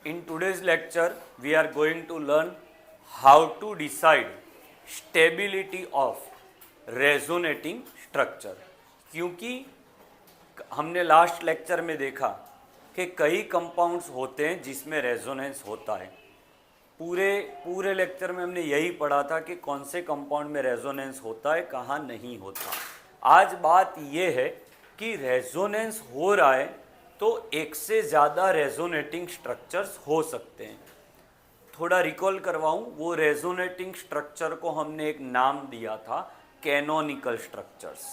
In today's lecture, we are going to learn how to decide stability of resonating structure. क्योंकि हमने last lecture में देखा कि कई कंपाउंड्स होते हैं जिसमें रेजोनेंस होता है। पूरे लेक्चर में हमने यही पढ़ा था कि कौन से कंपाउंड में रेजोनेंस होता है, कहाँ नहीं होता। आज बात यह है कि रेजोनेंस हो रहा है तो एक से ज़्यादा रेजोनेटिंग स्ट्रक्चर्स हो सकते हैं। थोड़ा रिकॉल करवाऊं, वो रेजोनेटिंग स्ट्रक्चर को हमने एक नाम दिया था कैनोनिकल स्ट्रक्चर्स।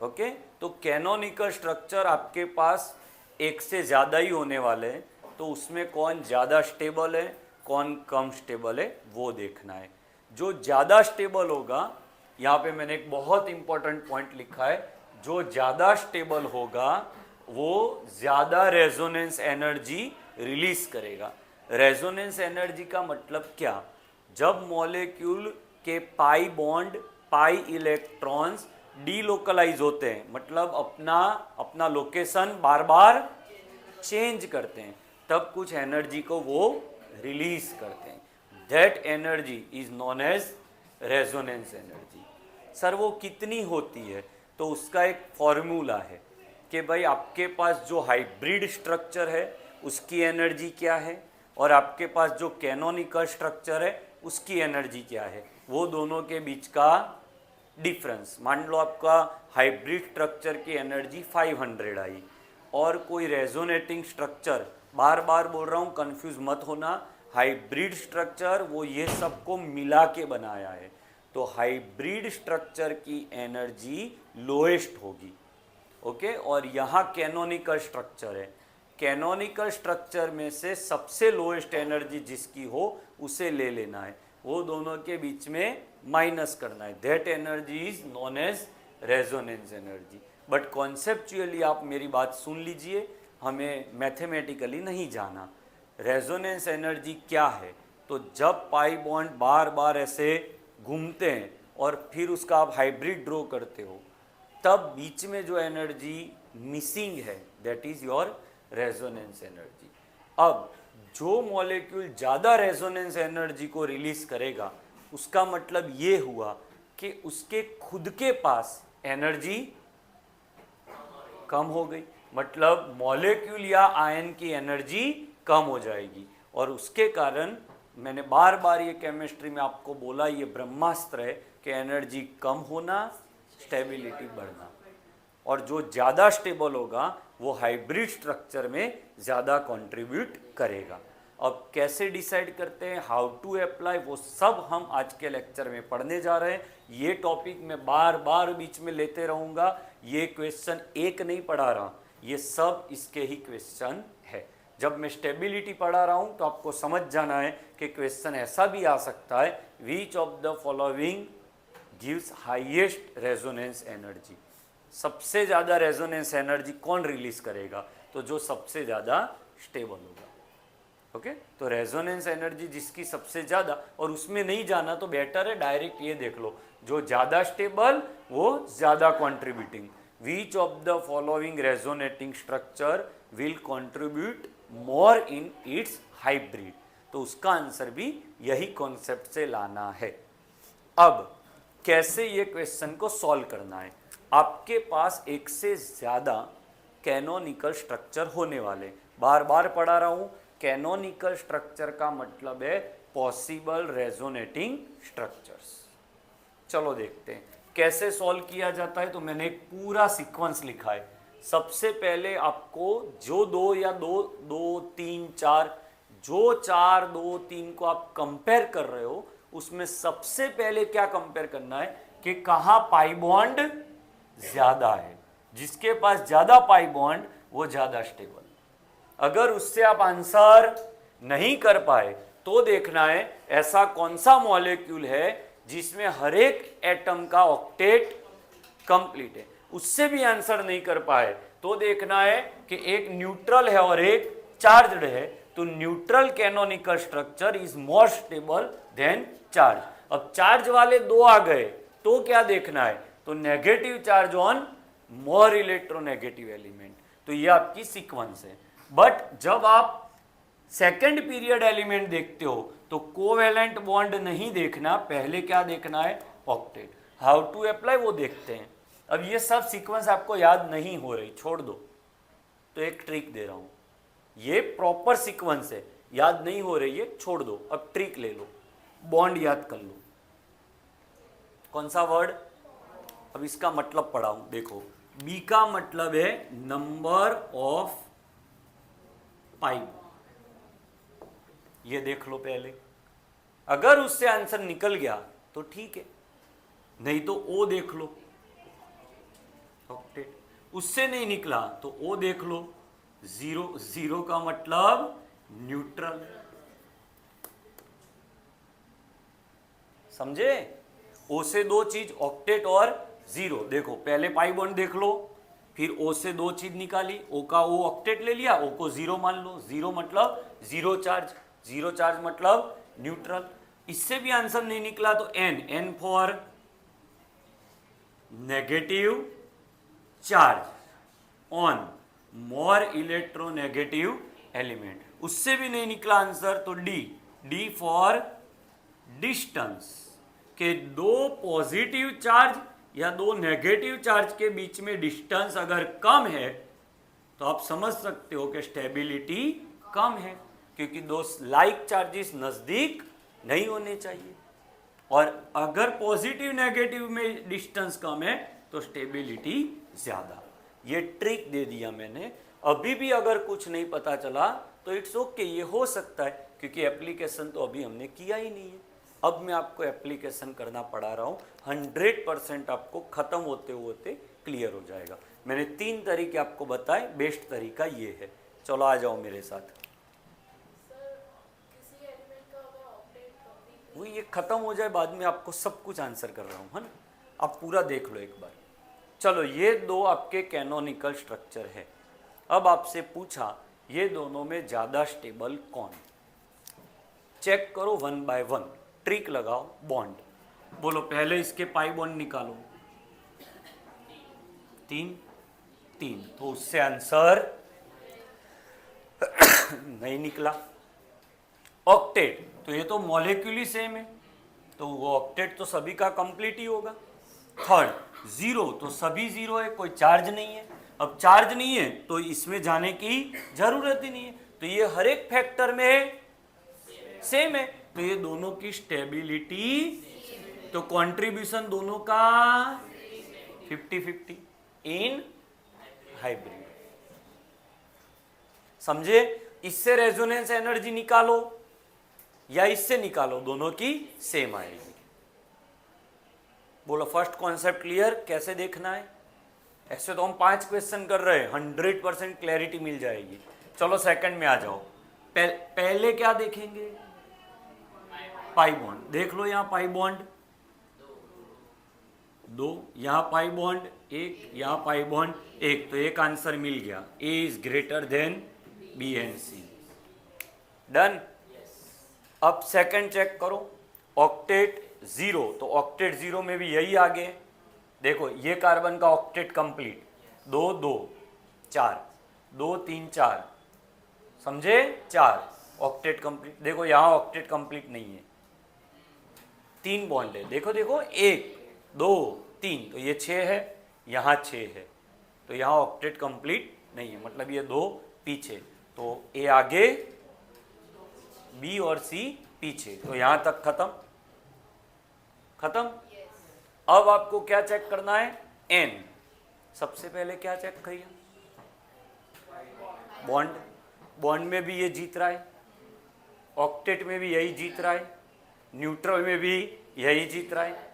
ओके, तो कैनोनिकल स्ट्रक्चर आपके पास एक से ज़्यादा ही होने वाले हैं, तो उसमें कौन ज़्यादा स्टेबल है, कौन कम स्टेबल है, वो देखना है। जो ज़्यादा स्टेबल होगा, यहाँ पे मैंने एक बहुत इंपॉर्टेंट पॉइंट लिखा है, जो ज़्यादा स्टेबल होगा वो ज़्यादा रेजोनेंस एनर्जी रिलीज करेगा। रेजोनेंस एनर्जी का मतलब क्या? जब मॉलिक्यूल के pi bond, pi electrons delocalise होते हैं, मतलब अपना लोकेशन बार बार चेंज करते हैं, तब कुछ एनर्जी को वो रिलीज करते हैं। That energy is known as resonance energy. Sir वो कितनी होती है? तो उसका एक फॉर्मूला है कि भाई आपके पास जो हाइब्रिड स्ट्रक्चर है उसकी एनर्जी क्या है और आपके पास जो कैनोनिकल स्ट्रक्चर है उसकी एनर्जी क्या है, वो दोनों के बीच का डिफरेंस। मान लो आपका हाइब्रिड स्ट्रक्चर की एनर्जी 500 आई और कोई रेजोनेटिंग स्ट्रक्चर, बार बार बोल रहा हूँ कंफ्यूज मत होना, हाइब्रिड स्ट्रक्चर वो ये सबको मिला के बनाया है, तो हाइब्रिड स्ट्रक्चर की एनर्जी लोएस्ट होगी। ओके, और यहाँ कैनोनिकल स्ट्रक्चर है, कैनोनिकल स्ट्रक्चर में से सबसे लोएस्ट एनर्जी जिसकी हो उसे ले लेना है, वो दोनों के बीच में माइनस करना है। That energy is known as resonance energy. But conceptually आप मेरी बात सुन लीजिए, हमें मैथमेटिकली नहीं जाना। रेजोनेंस एनर्जी क्या है? तो जब पाई बॉन्ड बार बार ऐसे घूमते हैं और फिर उसका आप हाइब्रिड ड्रॉ करते हो, तब बीच में जो एनर्जी मिसिंग है that is your resonance energy. अब जो मॉलिक्यूल ज़्यादा रेजोनेंस एनर्जी को रिलीज करेगा, उसका मतलब ये हुआ कि उसके खुद के पास एनर्जी कम हो गई, मतलब मॉलिक्यूल या आयन की एनर्जी कम हो जाएगी। और उसके कारण मैंने बार बार ये केमिस्ट्री में आपको बोला, ये ब्रह्मास्त्र है कि एनर्जी कम होना, स्टेबिलिटी बढ़ना, और जो ज़्यादा स्टेबल होगा वो हाइब्रिड स्ट्रक्चर में ज़्यादा कंट्रीब्यूट करेगा। अब कैसे डिसाइड करते हैं, हाउ टू अप्लाई, वो सब हम आज के लेक्चर में पढ़ने जा रहे हैं। ये टॉपिक मैं बार बार बीच में लेते रहूँगा, ये क्वेश्चन एक नहीं पढ़ा रहा, ये सब इसके ही क्वेश्चन है। जब मैं स्टेबिलिटी पढ़ा रहा हूँ तो आपको समझ जाना है कि क्वेश्चन ऐसा भी आ सकता है, which of the following gives highest resonance energy. सबसे ज़्यादा रेजोनेंस एनर्जी कौन रिलीज करेगा? तो जो सबसे ज़्यादा स्टेबल होगा। ओके, तो रेजोनेंस एनर्जी जिसकी सबसे ज़्यादा, और उसमें नहीं जाना तो बेटर है, डायरेक्ट ये देख लो, जो ज़्यादा स्टेबल वो ज़्यादा contributing. Which of the following resonating structure will contribute more in its hybrid? तो उसका आंसर भी यही कॉन्सेप्ट से लाना है। अब कैसे ये क्वेश्चन को सॉल्व करना है? आपके पास एक से ज़्यादा कैनोनिकल स्ट्रक्चर होने वाले, बार बार पढ़ा रहा हूँ, कैनोनिकल स्ट्रक्चर का मतलब है पॉसिबल रेजोनेटिंग स्ट्रक्चर्स। चलो देखते हैं कैसे सॉल्व किया जाता है। तो मैंने एक पूरा सीक्वेंस लिखा है। सबसे पहले आपको जो दो या दो तीन चार, जो 4 2 3 को आप कंपेयर कर रहे हो, उसमें सबसे पहले क्या कंपेयर करना है कि कहाँ पाई बॉन्ड ज्यादा है। जिसके पास ज्यादा पाई बॉन्ड वो ज्यादा स्टेबल। अगर उससे आप आंसर नहीं कर पाए तो देखना है ऐसा कौन सा मॉलिक्यूल है जिसमें हर एक एटम का ऑक्टेट कंप्लीट है। उससे भी आंसर नहीं कर पाए तो देखना है कि एक न्यूट्रल है और एक चार्ज्ड है, तो neutral canonical structure is more stable then charge. अब चार्ज वाले 2 आ गए तो क्या देखना है? तो negative charge on more electronegative element. तो ये आपकी सीक्वेंस है। बट जब आप सेकंड पीरियड एलिमेंट देखते हो तो कोवेलेंट बॉन्ड नहीं देखना, पहले क्या देखना है, ऑक्टेट। हाउ टू अप्लाई वो देखते हैं। अब ये सब सीक्वेंस आपको याद नहीं हो रही, छोड़ दो, तो एक ट्रिक दे रहा हूं, ये प्रॉपर सीक्वेंस है, याद नहीं हो रही है, छोड़ दो, अब ट्रिक ले लो, बॉन्ड याद कर लो। कौन सा वर्ड, अब इसका मतलब पढ़ाऊं, देखो बी का मतलब है नंबर ऑफ पाई, ये देख लो पहले, अगर उससे आंसर निकल गया तो ठीक है, नहीं तो ओ देख लो, ऑक्टेट, उससे नहीं निकला तो ओ देख लो, जीरो, जीरो का मतलब न्यूट्रल, समझे, ओ से दो चीज, ऑक्टेट और जीरो। देखो पहले पाई बॉन्ड देख लो, फिर ओ से दो चीज निकाली, ओ का ओ ऑक्टेट ले लिया, ओ को जीरो मान लो, जीरो मतलब जीरो चार्ज, जीरो चार्ज मतलब न्यूट्रल। इससे भी आंसर नहीं निकला तो N, N for negative charge on more electronegative element. उससे भी नहीं निकला आंसर तो डी, डी फॉर डिस्टेंस, के दो पॉजिटिव चार्ज या दो नेगेटिव चार्ज के बीच में डिस्टेंस अगर कम है तो आप समझ सकते हो कि स्टेबिलिटी कम है, क्योंकि दो लाइक चार्जेस नजदीक नहीं होने चाहिए, और अगर पॉजिटिव नेगेटिव में डिस्टेंस कम है तो स्टेबिलिटी ज्यादा। ये ट्रिक दे दिया मैंने। अभी भी अगर कुछ नहीं पता चला तो इट्स ओके, ये हो सकता है, क्योंकि एप्लीकेशन तो अभी हमने किया ही नहीं है। अब मैं आपको एप्लीकेशन करना पड़ा रहा हूँ, 100% आपको खत्म होते होते क्लियर हो जाएगा। मैंने 3 तरीके आपको बताए, बेस्ट तरीका ये है। चलो आ जाओ मेरे साथ। वो ये खत्म हो जाए, बाद में आपको सब कुछ आंसर कर रहा हूँ, है ना। आप पूरा देख लो एक बार। चलो ये दो आपके कैनोनिकल स्ट्रक्चर है। अब आपसे पूछा ये दोनों में ज़्यादा स्टेबल कौन, चेक करो 1 बाय 1, ट्रिक लगाओ, बॉन्ड बोलो, पहले इसके पाई बॉन्ड निकालो, 3, तो उससे आंसर नहीं निकला। ऑक्टेट, तो ये तो मॉलिक्यूल सेम है, तो वो ऑक्टेट तो सभी का कंप्लीट ही होगा। थर्ड, 0, तो सभी 0 है, कोई चार्ज नहीं है। अब चार्ज नहीं है तो इसमें जाने की जरूरत ही नहीं है, तो ये हर एक फैक्टर में सेम है, तो ये दोनों की स्टेबिलिटी, तो कंट्रीब्यूशन दोनों का 50-50 इन हाइब्रिड। समझे, इससे रेजोनेंस एनर्जी निकालो या इससे निकालो, दोनों की सेम आएगी। बोलो फर्स्ट कॉन्सेप्ट क्लियर, कैसे देखना है। ऐसे तो हम 5 क्वेश्चन कर रहे हैं, 100% क्लैरिटी मिल जाएगी। चलो सेकंड में आ जाओ। पहले क्या देखेंगे, पाई बॉन्ड देख लो। यहाँ पाई बॉन्ड 2, यहाँ पाई बॉन्ड 1, यहाँ पाई बॉन्ड 1, तो एक आंसर मिल गया, A is greater then B and C। Done. अब सेकंड चेक करो, ऑक्टेट 0, तो ऑक्टेट 0 में भी यही आगे। देखो ये कार्बन का ऑक्टेट कंप्लीट, 2 2 4, 2 3 4, समझे, 4 ऑक्टेट कंप्लीट। देखो यहाँ ऑक्टेट कंप्लीट नहीं है, 3 बॉन्ड है, देखो देखो 1 2 3, तो ये 6 है, यहाँ 6 है, तो यहाँ ऑक्टेट कंप्लीट नहीं है, मतलब ये 2 पीछे, तो A आगे B और C पीछे, तो यहाँ तक खत्म। खत्म। अब आपको क्या चेक करना है, N। सबसे पहले क्या चेक करिए, बॉन्ड, बॉन्ड में भी ये जीत रहा है, ऑक्टेट में भी यही जीत रहा है, न्यूट्रल में भी यही जीत रहा है।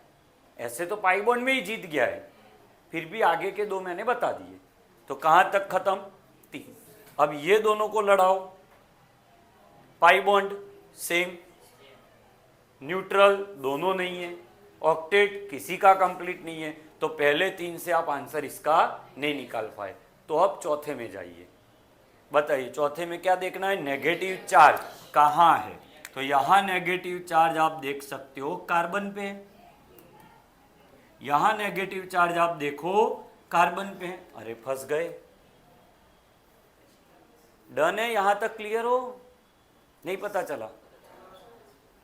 ऐसे तो पाई बॉन्ड में ही जीत गया है, फिर भी आगे के 2 मैंने बता दिए, तो कहाँ तक खत्म, 3। अब ये दोनों को लड़ाओ, पाई बॉन्ड सेम, न्यूट्रल दोनों नहीं है, ऑक्टेट किसी का कंप्लीट नहीं है, तो पहले 3 से आप आंसर इसका नहीं निकाल पाए। तो अब चौथे में जाइए, बताइए चौथे में क्या देखना है, नेगेटिव चार्ज कहाँ है। तो यहाँ नेगेटिव चार्ज आप देख सकते हो कार्बन पे, यहाँ नेगेटिव चार्ज आप देखो कार्बन पे। अरे फंस गए। डन है, यहां तक क्लियर हो। नहीं पता चला?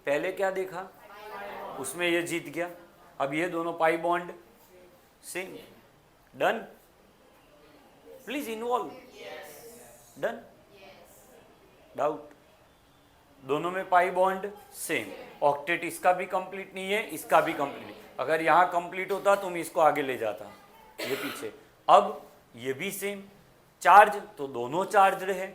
पहले क्या देखा, उसमें ये जीत गया, अब ये दोनों pi bond same, done, please involve, done, doubt, दोनों में पाई बॉन्ड सेम, ऑक्टेट इसका भी कंप्लीट नहीं है, इसका भी कंप्लीट नहीं, अगर यहां कंप्लीट होता तुम इसको आगे ले जाता, ये पीछे, अब ये भी सेम, चार्ज तो दोनों चार्ज है,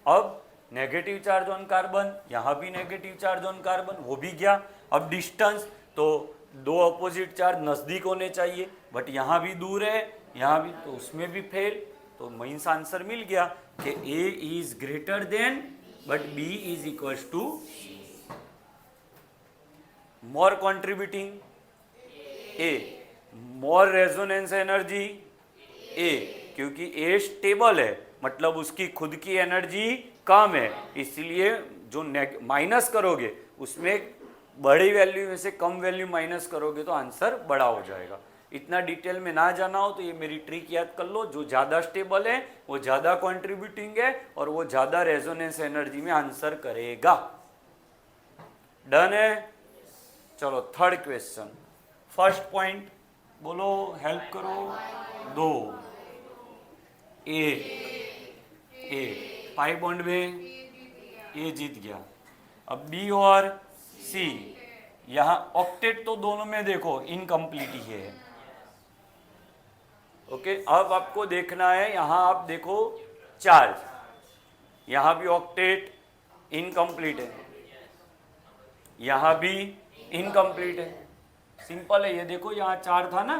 अब नेगेटिव चार्ज ऑन कार्बन, यहां भी नेगेटिव चार्ज ऑन कार्बन, वो भी गया, अब डिस्टेंस तो दो अपोजिट चार्ज नजदीक होने चाहिए, बट यहां भी दूर है, यहां भी, तो उसमें भी फेल, तो मीन्स आंसर मिल गया कि A is greater than but B is equals to more contributing A, more resonance energy A, क्योंकि ए स्टेबल है मतलब उसकी खुद की एनर्जी कम है, इसलिए जो माइनस करोगे उसमें बड़ी वैल्यू में से कम वैल्यू माइनस करोगे तो आंसर बड़ा हो जाएगा। इतना डिटेल में ना जाना हो तो ये मेरी ट्रिक याद कर लो, जो ज़्यादा स्टेबल है वो ज़्यादा कॉन्ट्रीब्यूटिंग है और वो ज़्यादा रेजोनेंस एनर्जी में आंसर करेगा। डन है? चलो थर्ड क्वेश्चन, फर्स्ट पॉइंट बोलो, हेल्प करो, दो ए पाई बॉन्ड में ए जीत गया, अब बी और सी, यहां ऑक्टेट तो दोनों में देखो इनकम्प्लीट ही है, ओके, अब आपको देखना है, यहां आप देखो चार्ज, यहां भी ऑक्टेट इनकम्प्लीट है, यहां भी इनकम्प्लीट है, सिंपल है, ये देखो यहां 4 था ना,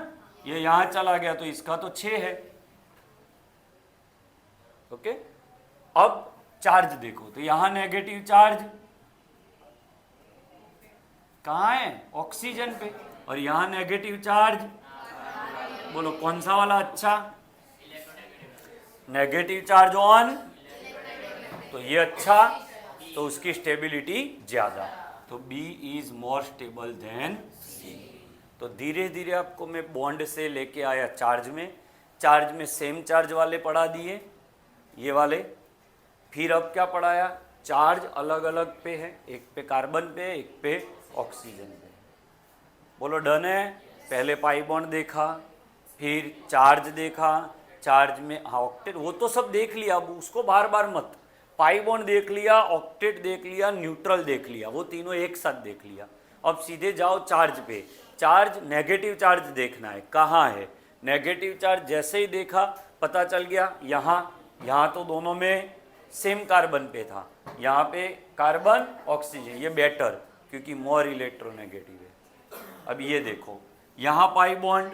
ये यहां चला गया तो इसका तो 6 है, ओके, अब चार्ज देखो तो यहां नेगेटिव चार्ज कहां है, ऑक्सीजन पे, और यहां नेगेटिव चार्ज, बोलो कौन सा वाला अच्छा, नेगेटिव चार्ज ऑन, तो ये अच्छा, तो उसकी स्टेबिलिटी ज्यादा, तो B is more stable than C. तो धीरे धीरे आपको मैं बॉन्ड से लेके आया चार्ज में सेम चार्ज वाले पढ़ा दिए, ये वाले, फिर अब क्या पढ़ाया, चार्ज अलग अलग पे है, एक पे कार्बन पे, एक पे ऑक्सीजन पे, बोलो डन है? पहले पाई बॉन्ड देखा, फिर चार्ज देखा, चार्ज में ऑक्टेट, वो तो सब देख लिया, अब उसको बार बार मत, पाई बॉन्ड देख लिया, ऑक्टेट देख लिया, न्यूट्रल देख लिया, वो तीनों एक साथ देख लिया, अब सीधे जाओ चार्ज पे, चार्ज नेगेटिव चार्ज देखना है, कहाँ है नेगेटिव चार्ज, जैसे ही देखा पता चल गया, यहाँ तो दोनों में सेम कार्बन पे था, यहाँ पे कार्बन ऑक्सीजन, ये बेटर क्योंकि मोर इलेक्ट्रोनेगेटिव है। अब ये देखो यहाँ पाई बॉन्ड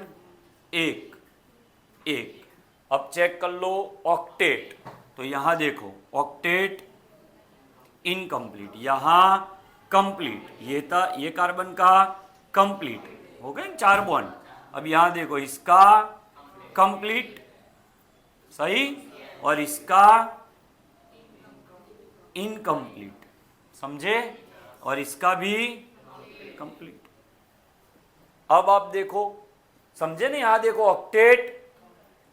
एक, अब चेक कर लो ऑक्टेट, तो यहाँ देखो ऑक्टेट इनकम्प्लीट, यहाँ कंप्लीट, ये था, ये कार्बन का कंप्लीट हो गए 4 बॉन्ड, अब यहाँ देखो इसका कंप्लीट सही और इसका इनकम्प्लीट, समझे, और इसका भी कंप्लीट। अब आप देखो, समझे ना, यहां देखो ऑक्टेट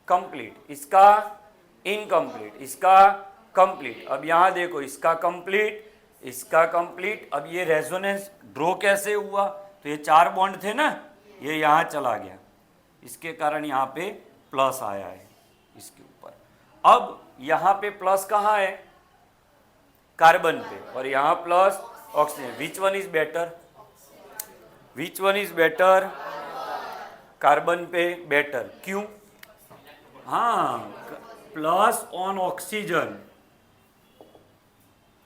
कंप्लीट, इसका इनकम्प्लीट, इसका कंप्लीट, अब यहां देखो इसका कंप्लीट, इसका कंप्लीट, अब ये रेजोनेंस ड्रॉ कैसे हुआ, तो ये 4 बॉन्ड थे ना, ये यहां चला गया, इसके कारण यहां पे प्लस आया है इसके ऊपर। अब यहां पे प्लस कहाँ है, कार्बन पे, और यहां plus oxygen, which one is better, which one is better, carbon पे बेटर, क्यों, हाँ, plus on oxygen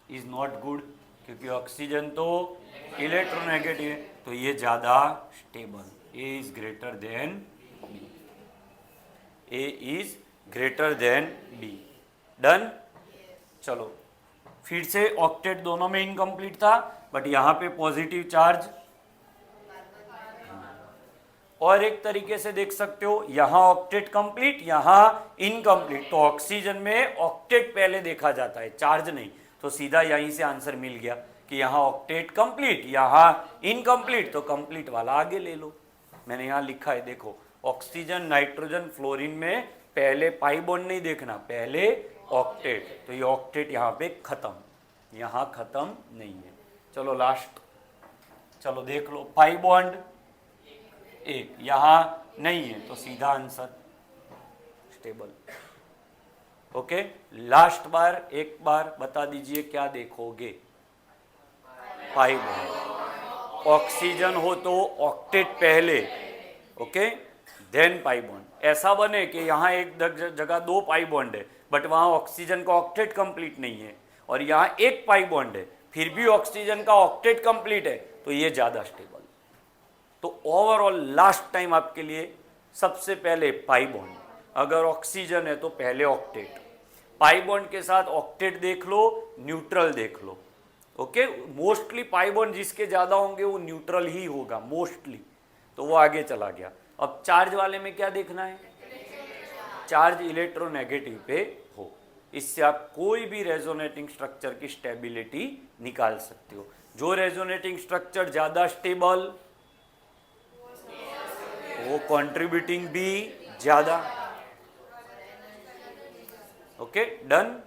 is not good, क्योंकि ऑक्सीजन तो इलेक्ट्रोनेगेटिव है, तो ये ज्यादा stable, A is greater than B, A is greater than B, done. चलो फिर से ऑक्टेट दोनों में इनकम्प्लीट था, बट यहां पे पॉजिटिव चार्ज, और एक तरीके से देख सकते हो, यहां ऑक्टेट कंप्लीट, यहां इनकम्प्लीट, तो ऑक्सीजन में ऑक्टेट पहले देखा जाता है, चार्ज नहीं, तो सीधा यहीं से आंसर मिल गया कि यहां ऑक्टेट कंप्लीट, यहां इनकम्प्लीट, तो कंप्लीट वाला आगे ले लो, मैंने यहां लिखा है, देखो ऑक्सीजन, नाइट्रोजन, फ्लोरीन में पहले पाई बॉन्ड नहीं देखना, पहले ऑक्टेट, तो ये ऑक्टेट यहाँ पे खत्म, यहां खत्म नहीं है। चलो लास्ट, चलो देख लो, पाई बॉन्ड एक, यहां नहीं है तो सीधा आंसर स्टेबल। ओके, लास्ट बार एक बार बता दीजिए क्या देखोगे? Pi bond. ऑक्सीजन हो तो ऑक्टेट पहले, ओके, देन पाई बॉन्ड। ऐसा बने कि यहाँ एक जगह 2 पाई बॉन्ड है बट वहाँ ऑक्सीजन का ऑक्टेट कंप्लीट नहीं है, और यहाँ एक पाई बॉन्ड है फिर भी ऑक्सीजन का ऑक्टेट कंप्लीट है, तो ये ज़्यादा स्टेबल। तो ओवरऑल लास्ट टाइम आपके लिए सबसे पहले पाई बॉन्ड, अगर ऑक्सीजन है तो पहले ऑक्टेट, पाई बॉन्ड के साथ ऑक्टेट देख लो, न्यूट्रल देख लो। ओके, मोस्टली पाई बॉन्ड जिसके ज़्यादा होंगे वो न्यूट्रल ही होगा मोस्टली, तो वो आगे चला गया। अब चार्ज वाले में क्या देखना है? चार्ज इलेक्ट्रोनेगेटिव पे हो। इससे आप कोई भी रेजोनेटिंग स्ट्रक्चर की स्टेबिलिटी निकाल सकते हो। जो रेजोनेटिंग स्ट्रक्चर ज़्यादा स्टेबल, वो कंट्रीब्यूटिंग भी ज़्यादा। Okay, done.